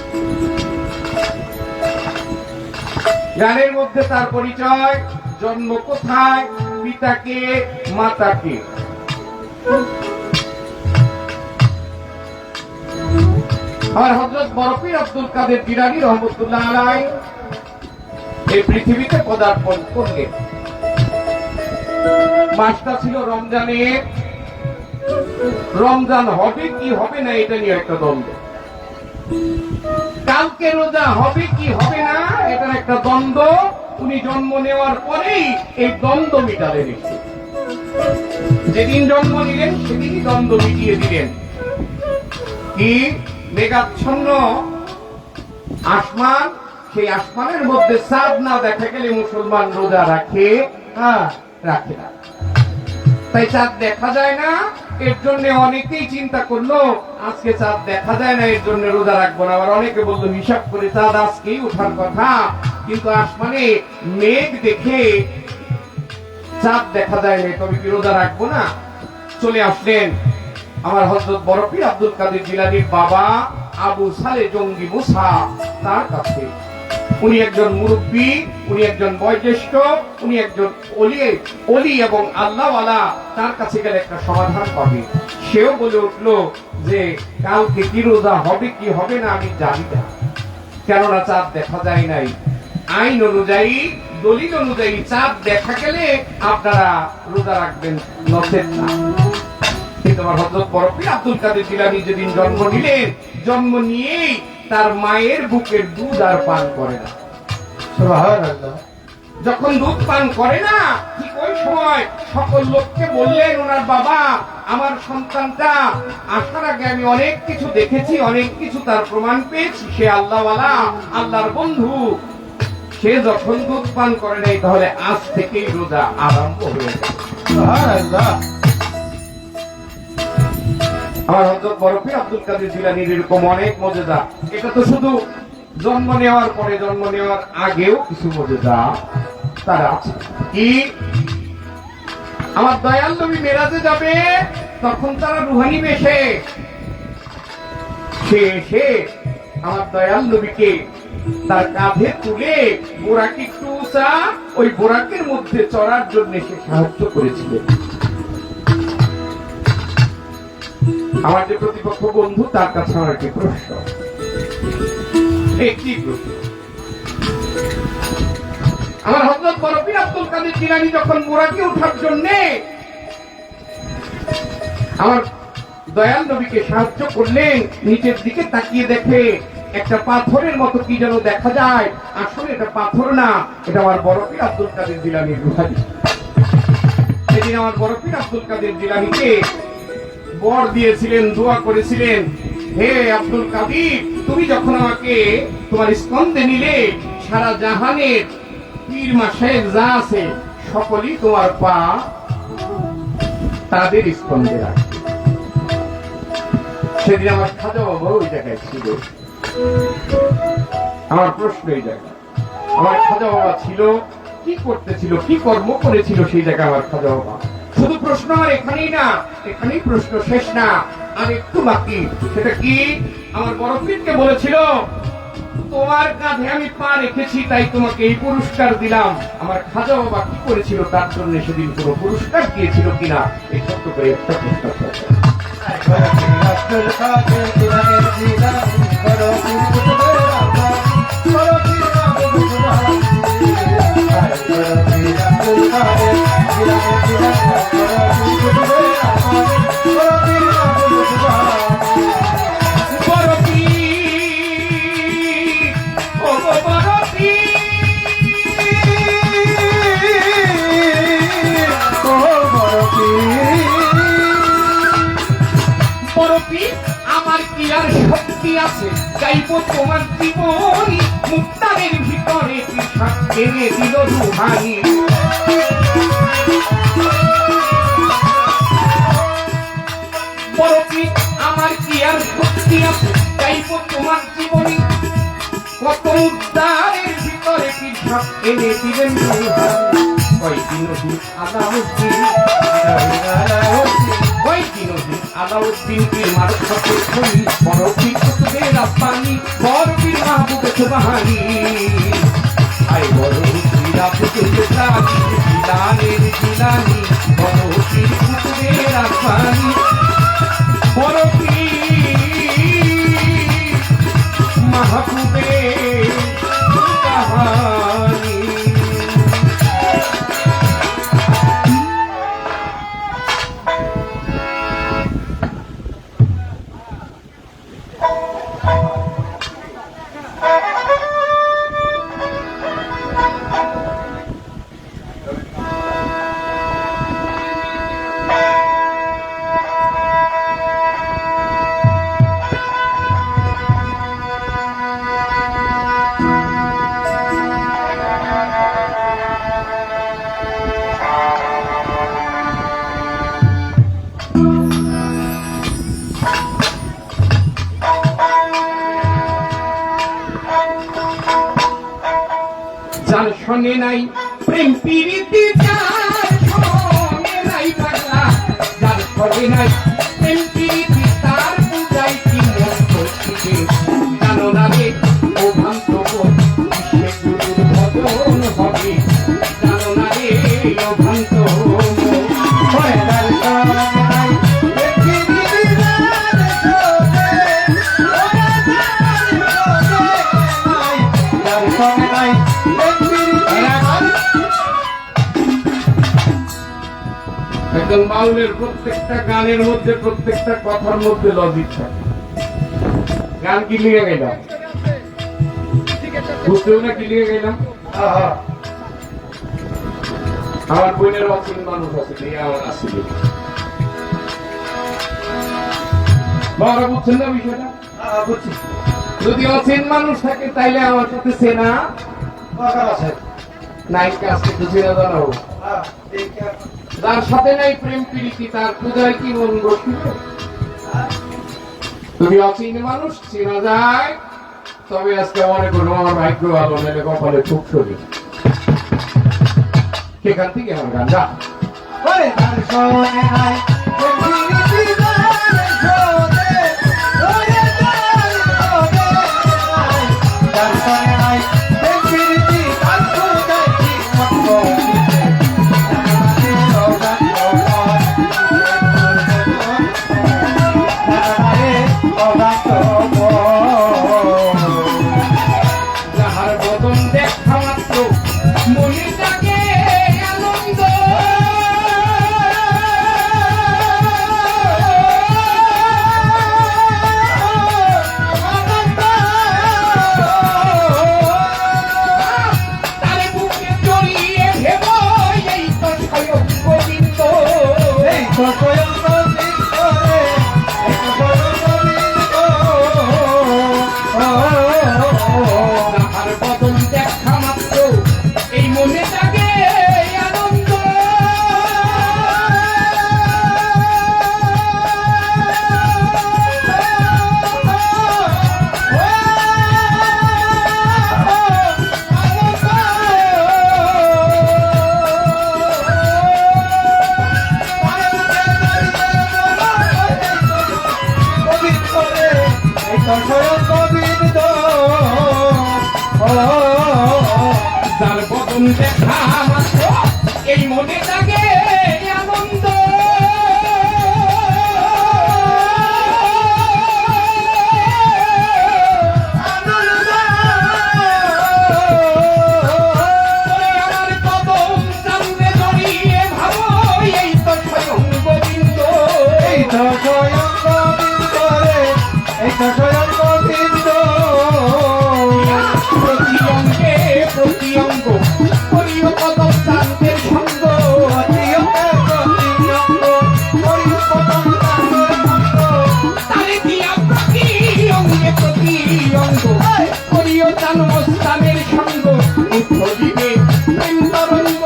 গানের মধ্যে তার পরিচয়, জন্ম কোথায়, পিতাকে মাতাকে। আর হযরত বরফির আব্দুল কাদের জিলানী রহমতুল্লাহ আলাইহি এই পৃথিবীতে পদার্পণ করলেন। মাসটা ছিল রমজানের। রমজান হবে কি হবে না এটা নিয়ে একটা দ্বন্দ্ব। কালকে রোজা হবে কি হবে না এটার একটা দ্বন্দ্ব। উনি জন্ম নেওয়ার পরেই এই দ্বন্দ্ব মিটালেন। যেদিন জন্ম নিলেন সেদিনই দ্বন্দ্ব মিটিয়ে দিলেন। কি মেঘাচ্ছন্ন আসমান, সেই আসমানের মধ্যে চাঁদ না দেখা গেলে মুসলমান রোজা রাখে? রাখে না। তাই চাঁদ দেখা যায় না, এর জন্য অনেকেই চিন্তা করলো আজকে চাঁদ দেখা যায় না, এর জন্য রোজা রাখবো না। আবার অনেকে বললো হিসাব করে চাঁদ আজকেই ওঠার কথা, কিন্তু আসমানে মেঘ দেখে চাঁদ দেখা যায় না, তবে কি রোজা রাখবো না? চলে আসলেন আমার হযরত বরফির আব্দুল কাদের জিলানীর বাবা আবু সালে জঙ্গি মুসা তার কাছে। উনি একজন মুরব্বী, উনি একজন বয়োজ্যেষ্ঠ, উনি একজন অলি এবং আল্লাহওয়ালা। তার কাছে গেলে একটা সমাধান পাবে। সেও বলে উঠলো যে কালকে কি রোজা হবে কি হবে না আমি জানি না, কেননা চাঁদ দেখা যায় নাই। আইন অনুযায়ী, দলিল অনুযায়ী চাঁদ দেখা গেলে আপনারা রোজা রাখবেন, নচেত না। কিন্তু আমার হযরত বরফির আব্দুল কাদের জিলানী যেদিন জন্ম নিলেন, জন্ম নিয়েই তার মায়ের বুকের দুধ আর পান করে না। সুবহানাল্লাহ। যখন দুধ পান করে না, ঠিক ওই সময় সকল লোককে বললেন ওনার বাবা, আমার সন্তানটা আসার আগে আমি অনেক কিছু দেখেছি, অনেক কিছু তার প্রমাণ পেয়েছি, সে আল্লাহওয়ালা, আল্লাহর বন্ধু। সে যখন দুধ পান করে নাই, তাহলে আজ থেকেই রোজা আরম্ভ হয়ে গেল। সুবহানাল্লাহ। আমার হযরত বরফির আব্দুল কাদের জিলানীর এরকম অনেক মজেজা। এটা তো শুধু জন্ম নেওয়ার পরে, জন্ম নেওয়ার আগেও কিছু মজেজা তার আছে। কি? আমার দয়াল নবী মেরাজে যাবে, তখন তারা রুহানি বেশে সে এসে আমার দয়াল নবীকে তার কাঁধে তুলে বোরাক একটু উঁচা, ওই বোরাকের মধ্যে চড়ার জন্য সে সাহায্য করেছিলেন। আমার যে প্রতিপক্ষ বন্ধু, তার কাছে আমার একটি প্রশ্ন। আমার হযরত বরফির আব্দুল কাদের জিলানী যখন বোরাকে ওঠার জন্য আমার দয়াল নবীকে সাহায্য করলেন, নিচের দিকে তাকিয়ে দেখে একটা পাথরের মতো কি যেন দেখা যায়। আসলে এটা পাথর না, এটা আমার বরফির আব্দুল কাদের জিলানীর রুহানি। সেদিন আমার বরফির আব্দুল কাদের জিলানীকে বর দিয়েছিলেন, দোয়া করেছিলেন, হে আব্দুল কাদের, তুমি যখন আমাকে তোমার স্কন্ধে নিলে, সারা জাহানের পীর মাশায়েখ যা আছে সকলেই তোমার পা তাদের স্কন্ধে রাখে। সেদিন আমার খাজা বাবা ওই জায়গায় ছিল। আমার প্রশ্ন এই জায়গায়, আমার খাজা বাবা ছিল, কি করতেছিল, কি কর্ম করেছিল সেই জায়গায় আমার খাজা বাবা। শুধু প্রশ্ন আমার এখানেই না, এখানেই প্রশ্ন শেষ না, আর একটু বাকি। সেটা কি? আমার বড় পীরকে বলেছিল, তোমার কাঁধে আমি পা রেখেছি তাই তোমাকে এই পুরস্কার দিলাম। আমার খাজা বাবা কি করেছিল তার জন্য সেদিন কোনো পুরস্কার দিয়েছিল কিনা, এই ছোট্ট করে একটা প্রশ্ন। আমার কি আর শক্তি আছে গাইব তোমার জীবনী মুক্তারের ভিতরে কৃষক এনে দিল রুহানি বরফি আমার কি আর শক্তি আছে গাইব তোমার জীবনী কত উদ্ধারের ভিতরে কৃষক এনে দিলেন রুহানি কয়দিন আলাউদ্দিন আলাউদ্দিনকে মারফতে ছবি বরফি কুতুবের রাব্বানি বরফির মাহবুবে সুবহানি আই বরফির রাব্বুকে সাজি জিলানের জিলানি বরফির কুতুবের রাব্বানি বরফি মাহবুবে সুবহানি যার সঙ্গে নাই প্রেম প্রীতি যার সঙ্গে নাই পাগলা যার সঙ্গে নাই প্রেম প্রীতি তার পূজায় কি মন করছিবে জানো না রে ও ভ্রান্ত সে গুরুর ভজন হবে জানো না রে ও ভ্রান্ত একজন বাউলের প্রত্যেকটা গানের মধ্যে প্রত্যেকটা কথার মধ্যে লজিক থাকে গান কি লিখে গেলাম বুঝতেও না কি লিখে গেলাম আমার বোনের অচিন মানুষ আছে নিয়ে আমার আসছিল বাবা বুঝছেন না বিষয়টা বুঝছি যদি অচিন মানুষ থাকে তাইলে আমার সাথে চেনা দরকার আছে নায়িকা আজকে তো চেনা জানাবো যার সাথে নাই প্রেম প্রীতি তার পূজায় কি মন বসিবে তুমি অচিন মানুষ চেনা যায় তবে আজকে মনে করবো আমার ভাগ্য ভালো নাহলে কপালে খুব শরীর সেখান থেকে আমার গানটা যাহার বদন দেখা মাত্র মনে জাগে আনন্দ তারে বুকে জড়িয়ে ভেব এই তো স্বয়ং গোবিন্দ এই তো স্বয়ং যাহার বদন দেখা মাত্র এই মনে জাগে আনন্দ যার বদন দেখা মাত্র এই মনে জাগে আনন্দ আমার কদম সামনে জড়িয়ে ভাবো এই তো স্বয়ং গোবিন্দ এই তো স্বয়ং গোবিন্দ এই তো স্বয়ং গোবিন্দ প্রতি অঙ্গে প্রতি অঙ্গ করিও কদম শান্তের সঙ্গ প্রিয় জন্মস্থানের সঙ্গ উঠলিবে প্রেম তরঙ্গ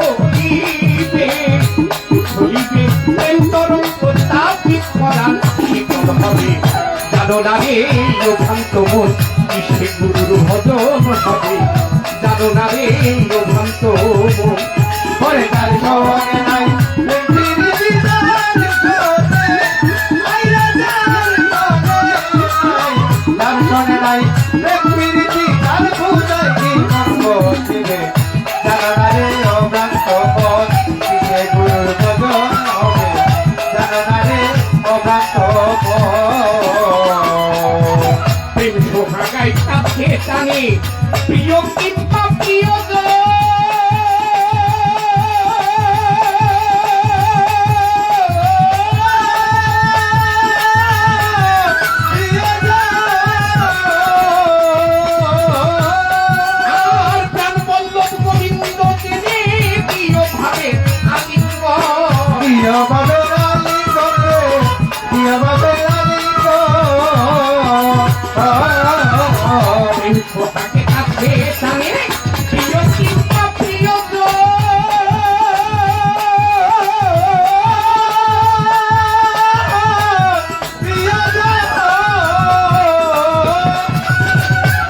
উঠলিবে উঠলিবে প্রেম তরঙ্গ তাপিত করান শীতল হবে জানো না রে ভ্রান্ত মন কিসে গুরুর ভজন হবে জানো না রে ভ্রান্ত মন পরে তার সঙ্গে নাই প্রেম সোহাগাই কাছে টানে প্রিয় কিংবা প্রিয় আর প্রাণ বল্লভ গোবিন্দ জেনে প্রিয় ভাবে আলিঙ্গ প্রিয় ভাবে আলিঙ্গ প্রিয় ভাবে আলিঙ্গ প্রেম সোহাগে কাছে টানে প্রিয় কিংবা প্রিয়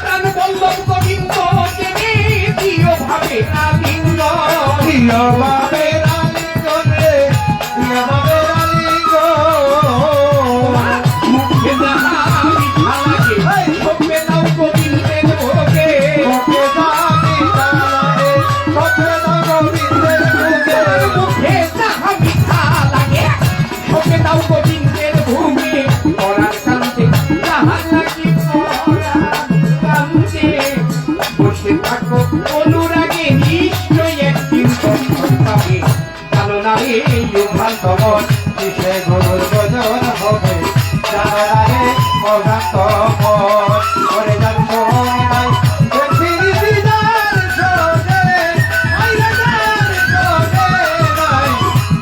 প্রাণ বল্লভ গোবিন্দ জেনে প্রিয় ভাবে আলিঙ্গ প্রিয় ভাবে আলিঙ্গ রে প্রিয় ভাবে আলিঙ্গ মুখে যাহা মিঠা লাগে সপে দাও গোবিন্দের ভোগে মুখে যাহা মিঠা লাগে সপে দাও গোবিন্দের ভোগে মুখে যাহা মিঠা লাগে সপে দাও গোবিন্দের ভোগে পরার কান্তে যাহা লাগে পরার কান্তে বসে থাকো অনুরাগে নিশ্চয় একদিন সম্ভব পাবে জানো না রে ভ্রান্ত মন কিসে গুরুর ভজন হবে জানো না রে অভ্রান্ত মন করে যার সঙ্গে নাই পৃথিবী যার সঙ্গে আইরা যার সঙ্গে নাই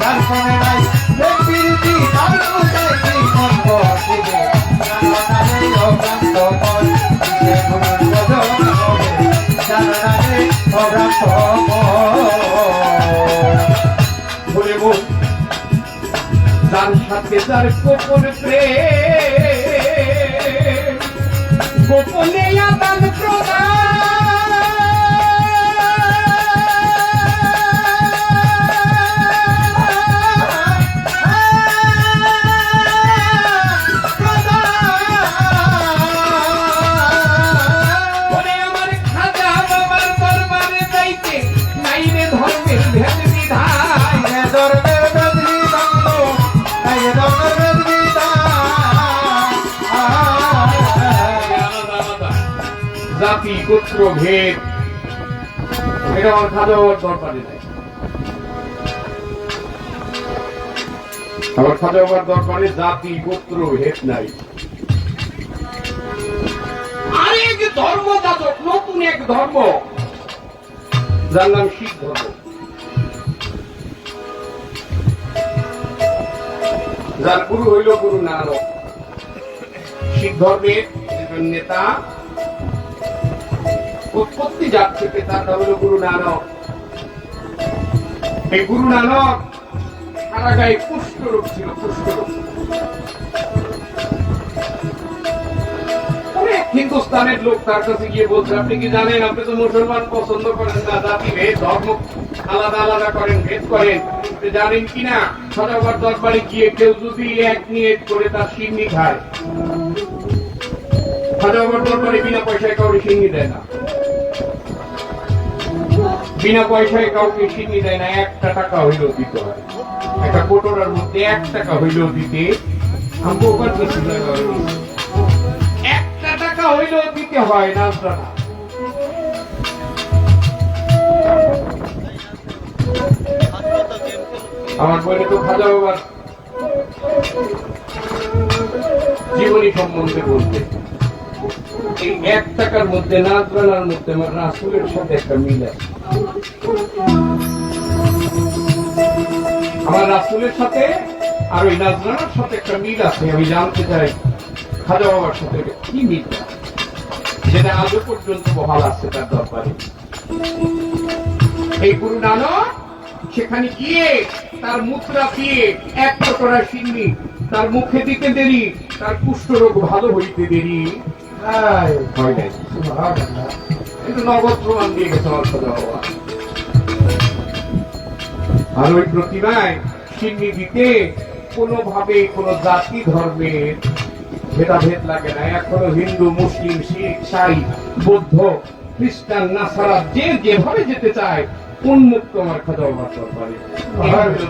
যার সঙ্গে নাই পৃথিবী যার কোথায় কি সম্ভব দিবে জানো না রে অভ্রান্ত মন কিসে গুরুর ভজন হবে জানো না রে অভ্রান্ত মন মন যার সাথে যার গোপন প্রেম গোপনে আদান আমার খাজা বাবার দরবারে যাইতে নাই রে ধর্মের ভেদ বিধান ধর্মের ভেদ বিধান নাই রে ধর্মের ভেদ বিধান জাতি গোত্র ভেদ এটা আমার খাজা বাবার দরবারে নাই আমার খাজা বাবার দরবারে জাতি গোত্র ভেদ নাই আরেক ধর্ম যাজক নতুন এক ধর্ম যার নাম শিখ ধর্ম যার গুরু হইল গুরু নানক শিখ ধর্মের একজন নেতা উৎপত্তি জাত থেকে তার নাম হইল গুরু নানক এই গুরু নানক সারা গায়ে কুষ্ঠরোগ ছিল কুষ্ঠরোগ হিন্দুস্তানের লোক তার কাছে গিয়ে বলছে আপনি কি জানেন আপনি তো মুসলমান পছন্দ করেন না জাতি ভেদ ধর্ম আলাদা আলাদা করেন ভেদ করেন আপনি জানেন কিনা সদাগর দরবারে গিয়ে কেউ যদি এক নিয়ত করে তার সিন্নি খায় সদাগর দরবারে বিনা পয়সায় কাউকে সিন্নি দেয় না বিনা পয়সায় কাউকে সিন্নি দেয় না 1 টাকা হইলেও দিতে হয় একটা কোটরার মধ্যে 1 টাকা হইলেও দিতে আমি ওখান থেকে 1 টাকা হইলেও দিতে হয় না আমার বলে তো খাজা বাবার জীবনী সম্বন্ধে বলতে এই 1 টাকার মধ্যে নাজরানার মধ্যে আমার রাসূলের সাথে একটা মিল আছে আমার রাসূলের সাথে আর ওই নাজরানার সাথে একটা মিল আছে আমি জানতে চাই খাজা বাবার সাথে কি মিল যেটা আজও পর্যন্ত বহাল আছে তার দরবারে। এই গুরু নানক সেখানে গিয়ে তার মুদ্রা দিয়ে এক কটরা সিন্নি তার মুখে দিতে দেরি, তার কুষ্ঠরোগ ভালো হইতে দেরি হয় নাই। কিন্তু নগদ প্রমাণ দিয়ে গেছে অর্থদা বাবা। আর ওই প্রতিমায় সিন্নি দিতে কোনোভাবে কোনো জাতি ধর্মের ভেদাভেদ লাগে না। এখনো হিন্দু, মুসলিম, শিখ, সাই, বৌদ্ধ, খ্রিস্টান, নাসারা যে যেভাবে যেতে চায় উন্মুক্ত আমার খাজা বাবার দরবারে।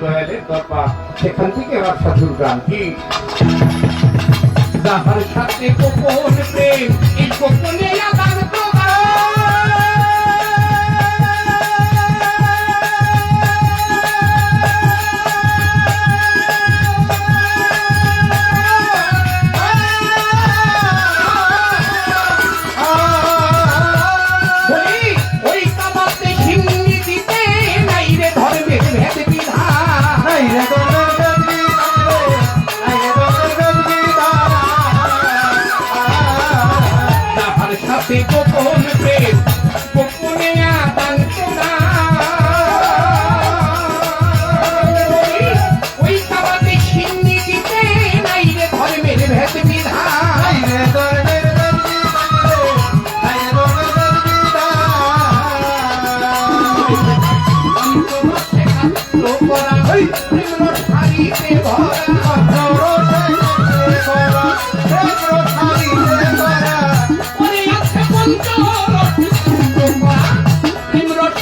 দয়ালের দরবার, সেখান থেকে আমার সাধুর গান কি যাহার সাথে গোপন প্রেম, এই গোপনে আদান গোপন প্রেম, গোপনে আদান ওই কাবাতে সিন্নি দিতে নাই রে ধর্মের ভেদ বিধান।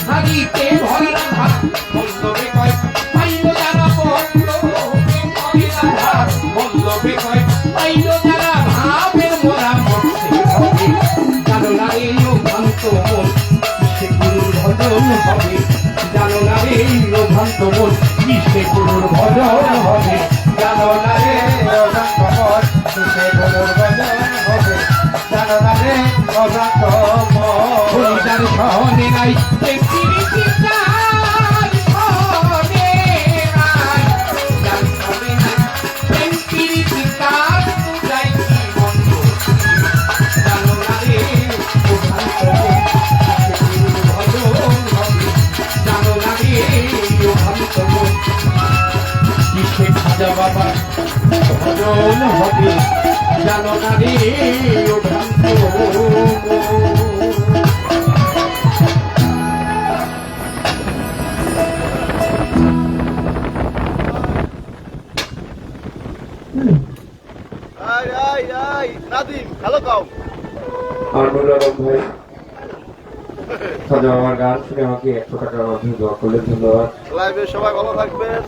শাড়িতে ভরা হবে, জানো না রে ভ্রান্ত মন কিসে গুরুর ভজন হবে, জানো না রে ভ্রান্ত মন কিসে গুরুর ভজন হবে, জানো না রে ভ্রান্ত মন। হরিদার সহনে নাই খাজা বাবা ভজন হবে, জানো না রে ভ্রান্ত নাদিম হ্যালো কাউ আনুর আলম ভাই খাজা বাবার গান শুনে আমাকে 100 টাকার মাধ্যমে দোয়া করলেন। ধন্যবাদ। লাইভে সবাই ভালো থাকবেন।